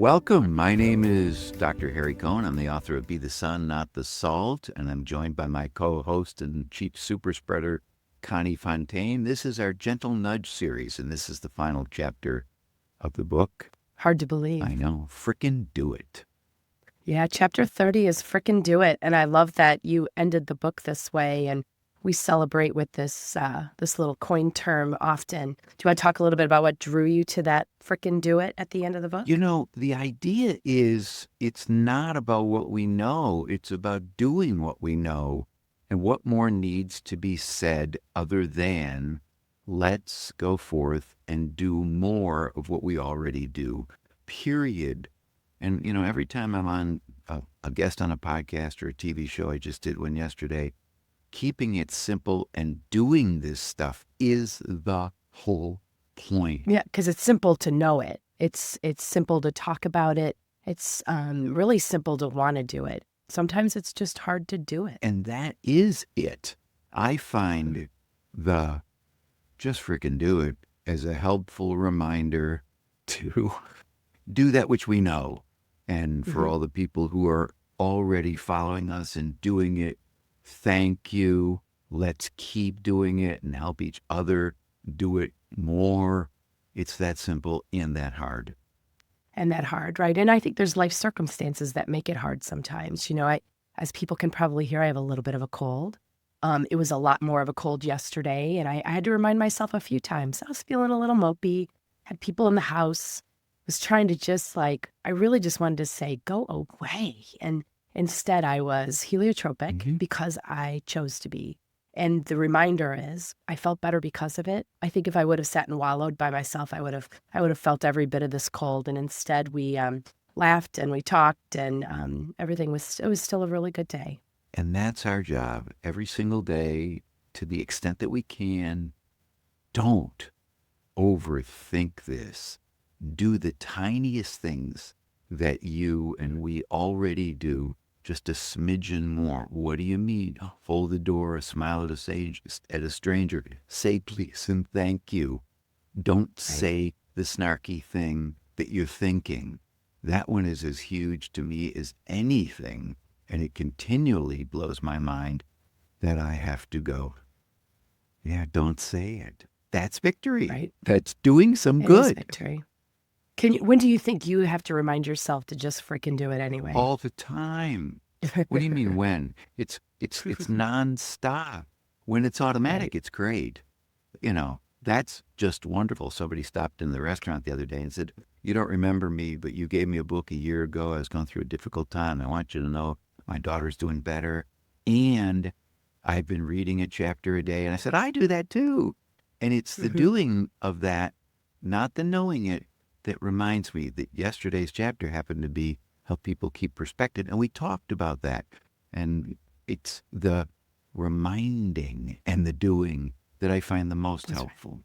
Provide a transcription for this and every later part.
Welcome. My name is Dr. Harry Cohen. I'm the author of Be the Sun, Not the Salt, and I'm joined by my co-host and chief super spreader, Connie Fontaine. This is our Gentle Nudge series, and this is the final chapter of the book. Hard to believe. I know. Frickin' Do It. Yeah, chapter 30 is Frickin' Do It. And I love that you ended the book this way. And we celebrate with this little coin term often. Do you want to talk a little bit about what drew you to that Frickin' Do It at the end of the book? You know, the idea is it's not about what we know. It's about doing what we know. And what more needs to be said other than let's go forth and do more of what we already do, period. And, you know, every time I'm on a guest on a podcast or a TV show, I just did one yesterday, keeping it simple and doing this stuff is the whole point. Yeah, because it's simple to know it. It's simple to talk about it. It's really simple to want to do it. Sometimes it's just hard to do it. And that is it. I find the just frickin' do it as a helpful reminder to do that which we know. And for all the people who are already following us and doing it, thank you. Let's keep doing it and help each other do it more. It's that simple and that hard. And that hard, right? And I think there's life circumstances that make it hard sometimes. You know, as people can probably hear, I have a little bit of a cold. It was a lot more of a cold yesterday, and I had to remind myself a few times. I was feeling a little mopey, had people in the house, was trying to I really just wanted to say, go away. And instead I was heliotropic because I chose to be. And the reminder is I felt better because of it. I think if I would have sat and wallowed by myself, I would have felt every bit of this cold. And instead we laughed and we talked and it was still a really good day. And that's our job every single day to the extent that we can. Don't overthink this. Do the tiniest things that you and we already do, just a smidgen more. What do you mean? Fold the door, smile at a stranger, say please and thank you. Don't say the snarky thing that you're thinking. That one is as huge to me as anything, and it continually blows my mind that I have to go, yeah, don't say it. That's victory. Right. That's doing some It good. is victory. When do you think you have to remind yourself to just frickin' do it anyway? All the time. What do you mean when? It's nonstop. When it's automatic, Right. it's great. You know, that's just wonderful. Somebody stopped in the restaurant the other day and said, you don't remember me, but you gave me a book a year ago. I was going through a difficult time. I want you to know my daughter's doing better. And I've been reading a chapter a day. And I said, I do that too. And it's the doing of that, not the knowing it, that reminds me that yesterday's chapter happened to be help people keep perspective. And we talked about that. And it's the reminding and the doing that I find the most helpful.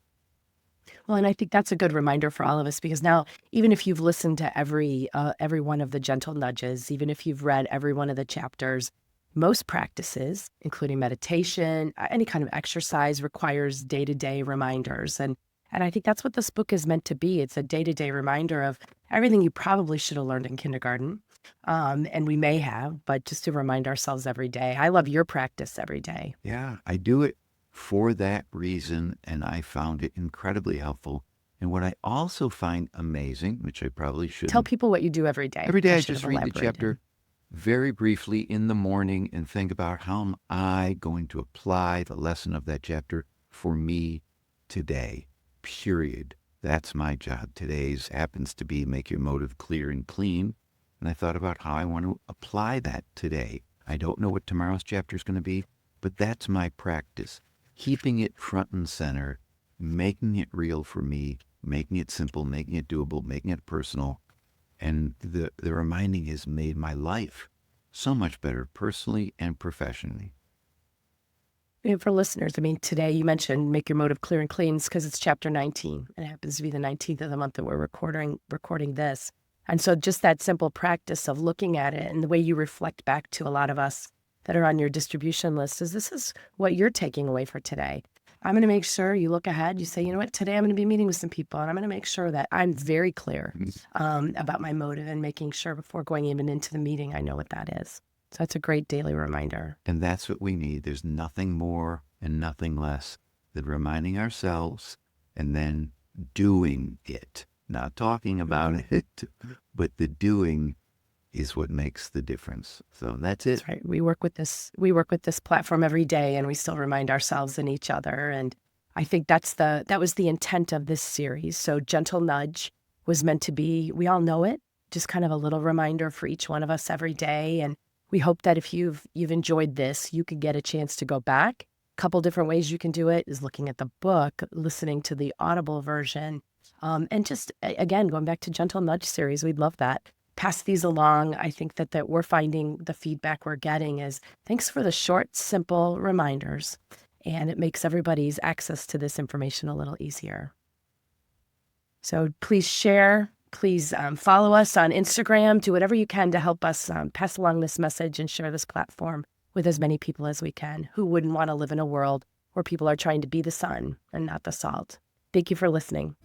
Right. Well, and I think that's a good reminder for all of us, because now, even if you've listened to every one of the gentle nudges, even if you've read every one of the chapters, most practices, including meditation, any kind of exercise, requires day-to-day reminders. And I think that's what this book is meant to be. It's a day-to-day reminder of everything you probably should have learned in kindergarten, and we may have, but just to remind ourselves every day. I love your practice every day. Yeah, I do it for that reason, and I found it incredibly helpful. And what I also find amazing, which I probably shouldn't. Tell people what you do every day. Every day I should just have read the elaborated. chapter very briefly in the morning and think about how am I going to apply the lesson of that chapter for me today, period. That's my job. Today's happens to be make your motive clear and clean. And I thought about how I want to apply that today. I don't know what tomorrow's chapter is going to be, but that's my practice. Keeping it front and center, making it real for me, making it simple, making it doable, making it personal. And the reminding has made my life so much better personally and professionally. And for listeners, I mean, today you mentioned make your motive clear and clean because it's chapter 19. And it happens to be the 19th of the month that we're recording this. And so just that simple practice of looking at it and the way you reflect back to a lot of us that are on your distribution list is this is what you're taking away for today. I'm going to make sure you look ahead. You say, you know what, today I'm going to be meeting with some people, and I'm going to make sure that I'm very clear about my motive and making sure before going even into the meeting, I know what that is. So that's a great daily reminder. And that's what we need. There's nothing more and nothing less than reminding ourselves and then doing it. Not talking about it, but the doing is what makes the difference. So that's it. That's right. We work with this platform every day, and we still remind ourselves and each other. And I think that was the intent of this series. So gentle nudge was meant to be, we all know it, just kind of a little reminder for each one of us every day. And we hope that if you've enjoyed this, you could get a chance to go back. A couple different ways you can do it is looking at the book, listening to the Audible version, and just, again, going back to Gentle Nudge series. We'd love that. Pass these along. I think that we're finding the feedback we're getting is thanks for the short, simple reminders, and it makes everybody's access to this information a little easier. So please share. Please follow us on Instagram. Do whatever you can to help us pass along this message and share this platform with as many people as we can. Who wouldn't want to live in a world where people are trying to be the sun and not the salt? Thank you for listening.